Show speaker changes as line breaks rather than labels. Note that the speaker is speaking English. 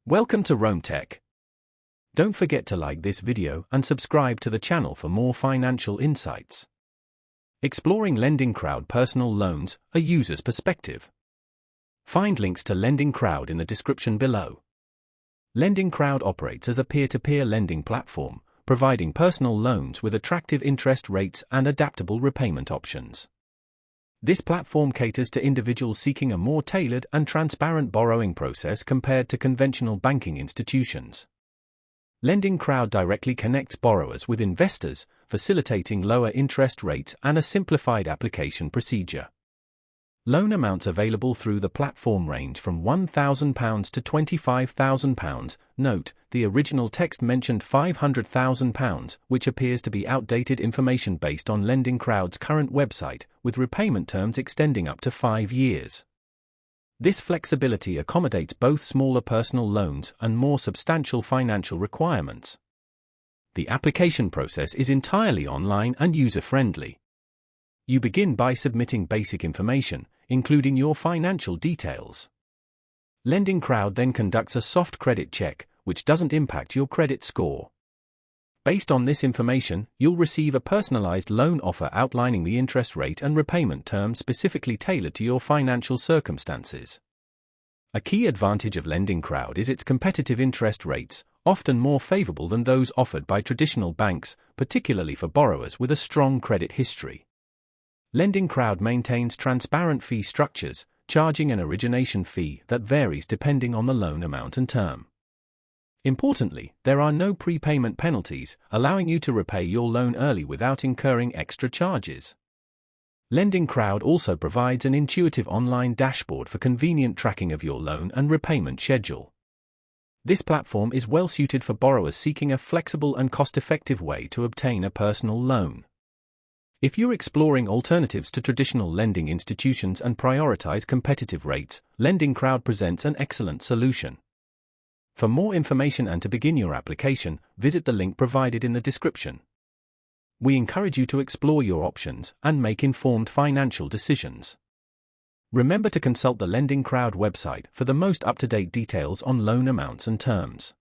Welcome to Rome Tech. Don't forget to like this video and subscribe to the channel for more financial insights. Exploring LendingCrowd personal loans, a user's perspective. Find links to LendingCrowd in the description below. LendingCrowd operates as a peer-to-peer lending platform, providing personal loans with attractive interest rates and adaptable repayment options. This platform caters to individuals seeking a more tailored and transparent borrowing process compared to conventional banking institutions. LendingCrowd directly connects borrowers with investors, facilitating lower interest rates and a simplified application procedure. Loan amounts available through the platform range from £1,000 to £25,000. Note, the original text mentioned £500,000, which appears to be outdated information based on LendingCrowd's current website, with repayment terms extending up to 5 years. This flexibility accommodates both smaller personal loans and more substantial financial requirements. The application process is entirely online and user-friendly. You begin by submitting basic information, including your financial details. LendingCrowd then conducts a soft credit check, which doesn't impact your credit score. Based on this information, you'll receive a personalized loan offer outlining the interest rate and repayment terms specifically tailored to your financial circumstances. A key advantage of LendingCrowd is its competitive interest rates, often more favorable than those offered by traditional banks, particularly for borrowers with a strong credit history. LendingCrowd maintains transparent fee structures, charging an origination fee that varies depending on the loan amount and term. Importantly, there are no prepayment penalties, allowing you to repay your loan early without incurring extra charges. LendingCrowd also provides an intuitive online dashboard for convenient tracking of your loan and repayment schedule. This platform is well suited for borrowers seeking a flexible and cost-effective way to obtain a personal loan. If you're exploring alternatives to traditional lending institutions and prioritize competitive rates, LendingCrowd presents an excellent solution. For more information and to begin your application, visit the link provided in the description. We encourage you to explore your options and make informed financial decisions. Remember to consult the LendingCrowd website for the most up-to-date details on loan amounts and terms.